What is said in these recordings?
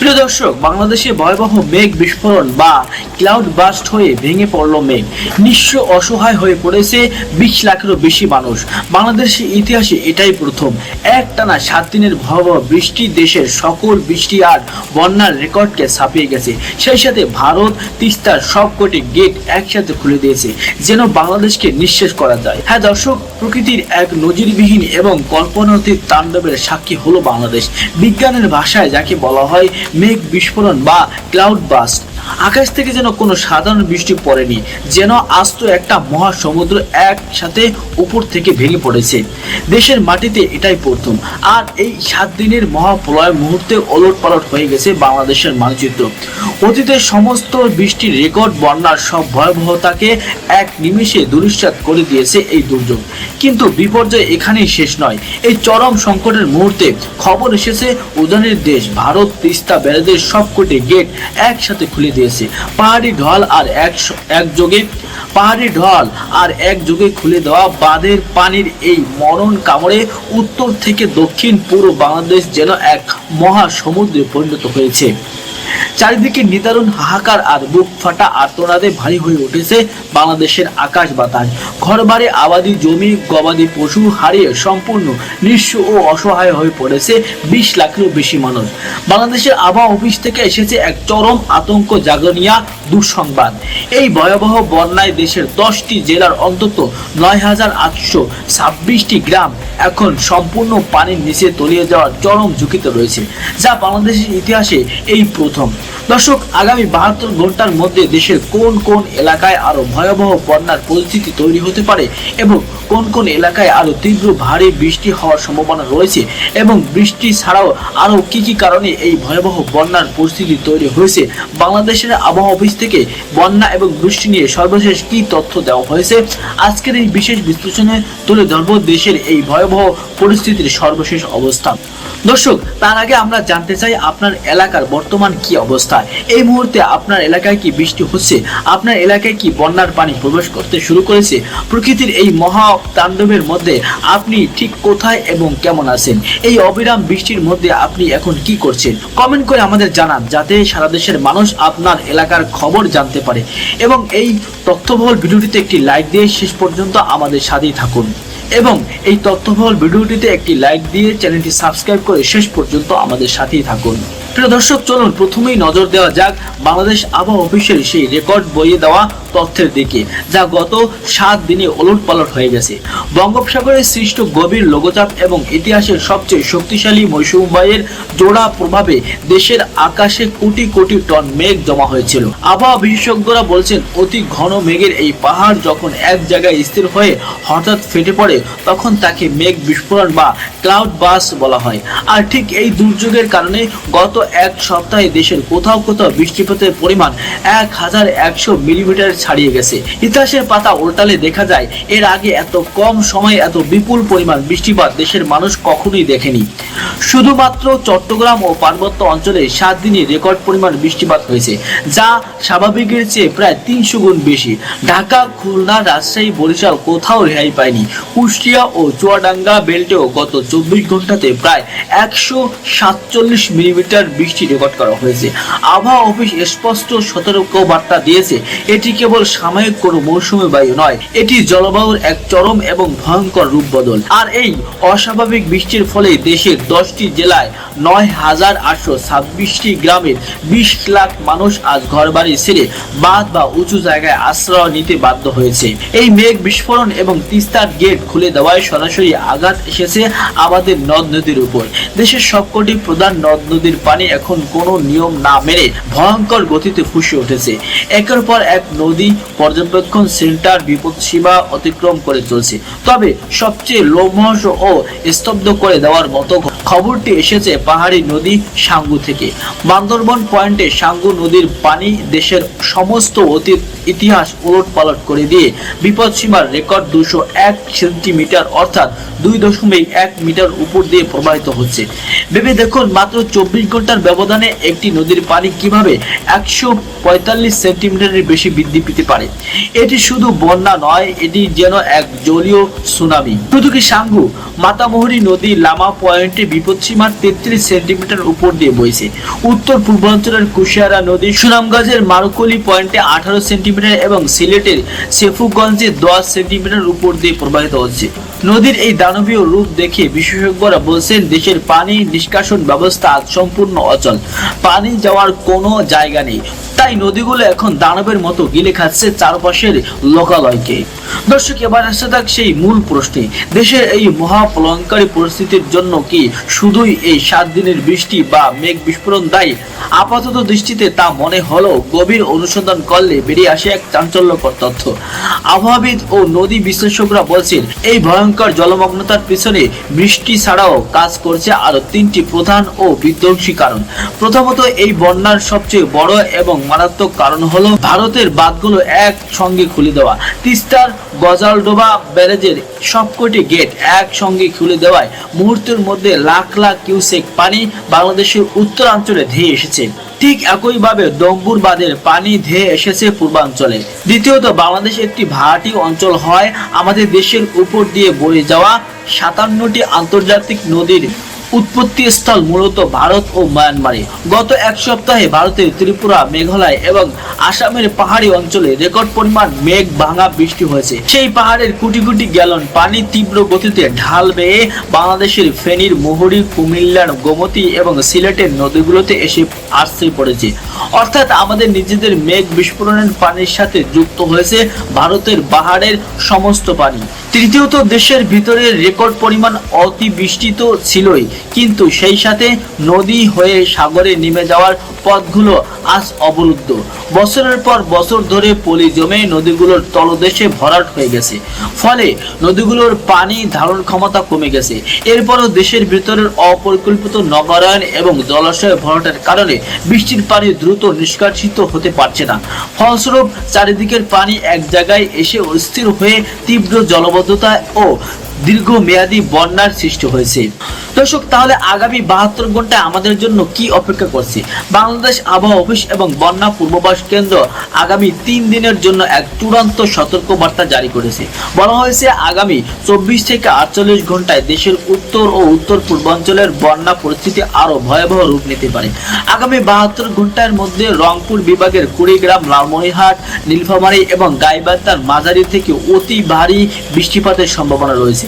প্রিয় দর্শক, বাংলাদেশে ভয়াবহ মেঘ বিস্ফোরণ বা ক্লাউড বাস্ট হয়ে ভেঙে পড়ল মেঘ। নিঃস্ব অসহায় হয়ে পড়েছে 20 লাখেরও বেশি মানুষ। বাংলাদেশের ইতিহাসে এটাই প্রথম। একটানা 7 দিনের ভয়াবহ বৃষ্টি দেশের সকল বৃষ্টি আর বন্যার রেকর্ডকে ছাপিয়ে গেছে। সেই সাথে ভারত তিস্তার সবকটি গেট একসাথে খুলে দিয়েছে, যেন বাংলাদেশকে নিঃশেষ করা যায়। হ্যাঁ দর্শক, প্রকৃতির এক নজিরবিহীন এবং কল্পনাতীত তাণ্ডবের সাক্ষী হলো বাংলাদেশ। বিজ্ঞানের ভাষায় যাকে বলা হয় মেঘ বিস্ফোরণ বা ক্লাউড বাস্ট। আকাশ থেকে যেন কোনো সাধারণ বৃষ্টি পড়েনি, যেন আস্ত একটা মহাসমুদ্র একসাথে উপর থেকে ভেঙে পড়েছে। দেশের মাটিতে এটাই প্রথম। আর এই 7 দিনের মহাপ্রলয় মুহূর্তে ওলটপালট হয়ে গেছে বাংলাদেশের মানচিত্র। অতীতের সমস্ত বৃষ্টির রেকর্ড, বন্যার সব ভয়াবহতাকে এক নিমেষে ধূলিসাৎ করে দিয়েছে এই দুর্যোগ। কিন্তু বিপর্যয় এখানেই শেষ নয়। এই চরম সংকটের মুহূর্তে খবর এসেছে উজানের দেশ ভারত তিস্তা ব্যারেজের সবকটি গেট একসাথে খুলে দিয়েছে। পাহাড়ি ঢল আর একযোগে খুলে দেওয়া বাঁধের পানির এই মরণ কামড়ে উত্তর থেকে দক্ষিণ পুরো বাংলাদেশ যেন এক মহা সমুদ্রে পরিণত হয়েছে। চারিদিকে নিদারুণ হাহাকার আর বুক ফাটা আর্তনাদে ভারী হয়ে উঠেছে বাংলাদেশের আকাশ বাতাস। ঘরবাড়ি, আবাদি জমি, গবাদি পশু হারিয়ে সম্পূর্ণ নিঃস্ব ও অসহায় হয়ে পড়েছে 20 লাখেরও বেশি মানুষ। বাংলাদেশের আবহাওয়া অফিস থেকে এসেছে এক চরম আতঙ্ক জাগনিয়া দুঃসংবাদ। এই ভয়াবহ বন্যায় দেশের 10টি জেলার অন্তত 9,826টি গ্রাম এখন সম্পূর্ণ পানির নিচে তলিয়ে যাওয়ার চরম ঝুঁকিতে রয়েছে, যা বাংলাদেশের ইতিহাসে এই প্রথম। দর্শক, আগামী 72 ঘন্টার মধ্যে দেশের কোন কোন এলাকায় আরো ভয়াবহ বন্যার পরিস্থিতি তৈরি হতে পারে এবং কোন কোন এলাকায় আরো তীব্র ভারী বৃষ্টি হওয়ার সম্ভাবনা রয়েছে এবং বৃষ্টি ছাড়াও আরো কি কি কারণে এই ভয়াবহ বন্যার পরিস্থিতি তৈরি হয়েছে, বাংলাদেশের আবহাওয়া অফিস থেকে বন্যা এবং বৃষ্টি নিয়ে সর্বশেষ কি তথ্য দেওয়া হয়েছে, আজকের এই বিশেষ বিশ্লেষণে তুলে ধরব দেশের এই ভয়াবহ পরিস্থিতির সর্বশেষ অবস্থা। দর্শক, তার আগে আমরা জানতে চাই আপনার এলাকার বর্তমান কি অবস্থা। এই মুহূর্তে আপনার এলাকায় কি বৃষ্টি হচ্ছে? আপনার এলাকায় কি বন্যার পানি প্রবেশ করতে শুরু করেছে? প্রকৃতির এই মহা তাণ্ডবের মধ্যে আপনি ঠিক কোথায় এবং কেমন আছেন? এই অবিরাম বৃষ্টির মধ্যে আপনি এখন কি করছেন? কমেন্ট করে আমাদের জানান, যাতে সারা দেশের মানুষ আপনার এলাকার খবর জানতে পারে। এবং এই তথ্যবহুল ভিডিওটিতে একটি লাইক দিয়ে শেষ পর্যন্ত আমাদের সাথেই থাকুন। এবং এই তথ্যবহুল ভিডিওটিতে একটি লাইক দিয়ে চ্যানেলটি সাবস্ক্রাইব করে শেষ পর্যন্ত আমাদের সাথেই থাকুন। প্রিয় দর্শক, চলুন প্রথমেই নজর দেওয়া যাক বাংলাদেশ আবহাওয়া অফিসের সেই রেকর্ড বইয়ে দেওয়া তথ্যের দিকে, যা গত 7 দিনে ওলটপালট হয়ে গেছে। বঙ্গোপসাগরে সৃষ্ট গভীর লঘুচাপ এবং ইতিহাসের সবচেয়ে শক্তিশালী মৌসুমী বায়ুর জোড়া প্রভাবে দেশের আকাশে কোটি কোটি টন মেঘ জমা হয়েছিল। আবহাওয়া বিশেষজ্ঞরা বলছেন, অতি ঘন মেঘের এই পাহাড় যখন এক জায়গায় স্থির হয়ে হঠাৎ ফেটে পড়ে, তখন তাকে মেঘ বিস্ফোরণ বা ক্লাউড বাস্ট বলা হয়। আর ঠিক এই দুর্যোগের কারণে গত এক সপ্তাহে দেশের কোথাও কোথাও বৃষ্টিপাতের পরিমাণ 1100 মিলিমিটার ছাড়িয়ে গেছে। ইতিহাসের পাতা উল্টালে দেখা যায়, এর আগে এত কম সময়ে এত বিপুল পরিমাণ বৃষ্টিপাত দেশের মানুষ কখনোই দেখেনি। শুধুমাত্র চট্টগ্রাম ও পার্বত্য অঞ্চলে 7 দিনে রেকর্ড পরিমাণ বৃষ্টিপাত হয়েছে, যা স্বাভাবিকের চেয়ে প্রায় 300 গুণ বেশি। ঢাকা, খুলনা, রাজশাহী, বরিশাল কোথাও রেহাই পায়নি। কুষ্টিয়া ও চুয়াডাঙ্গা বেল্টেও গত 24 ঘন্টাতে প্রায় 147 মিলিমিটার বৃষ্টি রেকর্ড করা হয়েছে। আবহাওয়া অফিস স্পষ্ট সতর্ক বার্তা দিয়েছে, এটি কেবল সাময়িক কোনো মৌসুমী বায়ু নয়, এটি জলবায়ুর এক চরম এবং ভয়ঙ্কর রূপ বদল। আর এই অস্বাভাবিক বৃষ্টির ফলে দেশের 10টি জেলায় 9,826টি গ্রামের 20 লাখ মানুষ আজ ঘরবাড়ি ছেড়ে বাঁধ বা উঁচু জায়গায় আশ্রয় নিতে বাধ্য হয়েছে। এই মেঘ বিস্ফোরণ এবং তিস্তার গেট খুলে দেওয়ায় সরাসরি আঘাত এসেছে আমাদের নদ নদীর উপর। দেশের সবকটি প্রধান নদ নদীর পানি এখন কোনো নিয়ম না মেনে ভয়ঙ্কর গতিতে ফুঁসে উঠেছে। একের পর এক নদী পর্যবেক্ষণ সেন্টার বিপদসীমা অতিক্রম করে চলছে। তবে সবচেয়ে লোমহর্ষ ও স্তব্ধ করে দেওয়ার মতো খবরটি এসেছে পাহাড়ি নদী সাঙ্গু থেকে। বান্দরবন পয়েন্টে সাঙ্গু নদীর পানি দেশের সমস্ত অতীত ইতিহাস উলটপালট করে দিয়ে বিপদসীমার রেকর্ড 201 সেন্টিমিটার অর্থাৎ 2.1 মিটার উপর দিয়ে প্রবাহিত হচ্ছে। ভেবে দেখুন, মাত্র 24 ঘন্টার ব্যবধানে একটি নদীর পানি কিভাবে 145 সেন্টিমিটারের বেশি বৃদ্ধি পেতে পারে। এটি শুধু বন্যা নয়, এটি যেন এক জলীয় সুনামি। শুধু কি সাঙ্গু, মাতামুহুরী নদী লামা পয়েন্টে বিপদসীমার 33 সেন্টিমিটার উপর দিয়ে বইছে। উত্তর পূর্বাঞ্চলের কুশিয়ারা নদী সুনামগঞ্জের মারুকলি পয়েন্টে 18 সেন্টিমিটার এবং সিলেটের শেফুগঞ্জে 10 সেন্টিমিটার উপর দিয়ে প্রবাহিত হচ্ছে। নদীর এই দানবীয় রূপ দেখে বিশেষজ্ঞরা বলছেন দেশের পানি নিষ্কাশন ব্যবস্থা আজ সম্পূর্ণ অচল। পানি যাওয়ার কোনো জায়গা নেই, তাই নদীগুলো এখন দানবের মতো গিলে খাচ্ছে চারপাশের লোকালয়কে। দর্শক, এবার আসা থাক সেই মূল প্রশ্নে, দেশের এই মহাপ্রলয়ঙ্কারী পরিস্থিতির জন্য কি শুধুই এই 7 দিনের বৃষ্টি বা মেঘ বিস্ফোরণ দায়ী? আপাতত দৃষ্টিতে তা মনে হলেও গভীর অনুসন্ধান করলে বেরিয়ে আসে এক চাঞ্চল্যকর তথ্য। আবহাওয়াবিদ ও নদী বিশ্লেষকরা বলছেন এই ভয়ঙ্কর জলমগ্নতার পিছনে বৃষ্টি ছাড়াও কাজ করছে আরো 3টি প্রধান ও বিধ্বংসী কারণ। প্রথমত, এই বন্যার সবচেয়ে বড় এবং মারাত্মক কারণ হলো ভারতের বাঁধগুলো একসঙ্গে খুলে দেওয়া। তিস্তার গজালডোবা ব্যারেজের সবকটি গেট একসঙ্গে খুলে দেওয়ায় মুহূর্তের মধ্যে লাখ লাখ কিউসেক পানি বাংলাদেশের উত্তরাঞ্চলে ধেয়ে এসেছে। ঠিক একইভাবে ডম্বুর বাঁধের পানি ধেয়ে এসেছে পূর্বাঞ্চলে। দ্বিতীয়ত, বাংলাদেশ একটি ভাটি অঞ্চল হয় আমাদের দেশের উপর দিয়ে বয়ে যাওয়া 57টি আন্তর্জাতিক নদীর উৎপত্তি স্থল মূলত ভারত ও মায়ানমারে। গত এক সপ্তাহে ভারতের ত্রিপুরা, মেঘালয় এবং আসামের পাহাড়ি অঞ্চলে রেকর্ড পরিমাণ মেঘ ভাঙা বৃষ্টি হয়েছে। সেই পাহাড়ের কোটি কোটি গ্যালন পানি তীব্র গতিতে ঢাল বেয়ে বাংলাদেশের ফেনীর মুহুরী, কুমিল্লার গোমতী এবং সিলেটের নদীগুলোতে এসে আশ্রয় পড়েছে। অর্থাৎ আমাদের নিজেদের মেঘ বিস্ফোরণের পানির সাথে যুক্ত হয়েছে ভারতের পাহাড়ের সমস্ত পানি। তৃতীয়ত, দেশের ভিতরে রেকর্ড পরিমাণ অতিবৃষ্টি তো ছিলই, কিন্তু সেই সাথে নদী হয়ে সাগরে নেমে যাওয়ার পথগুলো আজ অবরুদ্ধ। বছরের পর বছর ধরে পলি জমে নদীগুলোর তলদেশে ভরাট হয়ে গেছে, ফলে নদীগুলোর পানি ধারণ ক্ষমতা কমে গেছে। এরপরও দেশের ভিতরের অপরিকল্পিত নগরায়ন এবং জলাশয় ভরাটের কারণে বৃষ্টির পানি দ্রুত নিষ্কাশিত হতে পারছে না। ফলস্বরূপ চারিদিকের পানি এক জায়গায় এসে অস্থির হয়ে তীব্র জলবদ্ধতা ও দীর্ঘমেয়াদী বন্যার সৃষ্টি হয়েছে। দর্শক, তাহলে আগামী 72 ঘন্টায় আমাদের জন্য কি অপেক্ষা করছে? বাংলাদেশ আবহাওয়া অফিস এবং বন্যা পূর্বাভাস কেন্দ্র আগামী 3 দিনের জন্য এক চূড়ান্ত সতর্ক বার্তা জারি করেছে। বলা হয়েছে আগামী 24 থেকে 48 ঘন্টায় দেশের উত্তর ও উত্তর পূর্বাঞ্চলের বন্যা পরিস্থিতি আরো ভয়াবহ রূপ নিতে পারে। আগামী 72 ঘন্টার মধ্যে রংপুর বিভাগের কুড়িগ্রাম, লালমনিরহাট, নীলফামারী এবং গাইবান্ধার মাঝারি থেকে অতি ভারী বৃষ্টিপাতের সম্ভাবনা রয়েছে।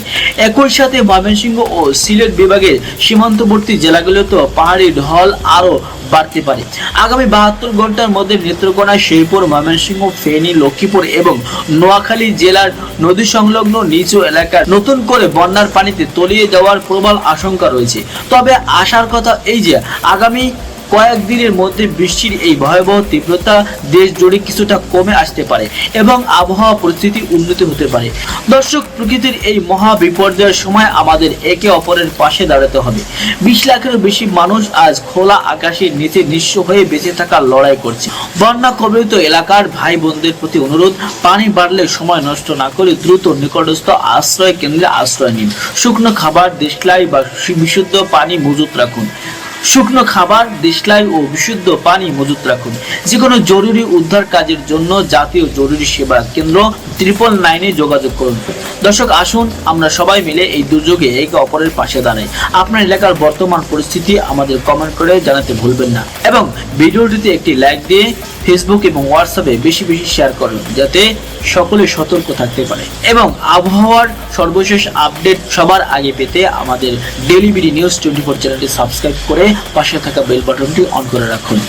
একই সাথে ময়মনসিংহ ও সিলেট বিভাগের সীমান্তবর্তী জেলাগুলোতেও পাহাড়ি ঢল আরো বাড়তে পারে। আগামী 72 ঘন্টার মধ্যে নেত্রকোনা, শেরপুর, ময়মনসিংহ, ফেনী, লক্ষ্মীপুর এবং নোয়াখালী জেলার নদী সংলগ্ন নিচু এলাকার নতুন করে বন্যার পানিতে তলিয়ে যাওয়ার প্রবল আশঙ্কা রয়েছে। তবে আশার কথা এই যে আগামী কয়েকদিনের মধ্যে বৃষ্টির এই ভয়াবহ তীব্রতা দেশ জুড়ে কিছুটা কমে আসতে পারে এবং আবহাওয়া পরিস্থিতি উন্নতি হতে পারে। দর্শক, প্রকৃতির এই মহা বিপর্যয়ের সময় আমাদের একে অপরের পাশে দাঁড়াতে হবে। 20 লাখেরও বেশি মানুষ আজ খোলা আকাশের নিচে নিঃস্ব হয়ে বেঁচে থাকার লড়াই করছে। বন্যা কবলিত এলাকার ভাই বোনদের প্রতি অনুরোধ, পানি বাড়লে সময় নষ্ট না করে দ্রুত নিকটস্থ আশ্রয় কেন্দ্রে আশ্রয় নিন। শুকনো খাবার, দেশলাই বা বিশুদ্ধ পানি মজুত রাখুন। শুকনো খাবার, দেশলাই ও বিশুদ্ধ পানি মজুত রাখুন। যে কোনো জরুরি উদ্ধার কাজের জন্য জাতীয় জরুরি সেবা কেন্দ্র 999-এ যোগাযোগ করুন। দর্শক, আসুন আমরা সবাই মিলে এই দুর্যোগে একে অপরের পাশে দাঁড়াই। আপনার এলাকার বর্তমান পরিস্থিতি আমাদের কমেন্ট করে জানাতে ভুলবেন না এবং ভিডিওটিতে একটি লাইক দিয়ে ফেসবুক এবং হোয়াটসঅ্যাপে বেশি বেশি শেয়ার করুন, যাতে সকলে সতর্ক থাকতে পারে এবং আবহাওয়ার সর্বশেষ আপডেট সবার আগে পেতে আমাদের ডেইলি বিডি নিউজ 24 চ্যানেলটি সাবস্ক্রাইব করে পাশে থাকা বেল বাটনটি অন করে রাখুন।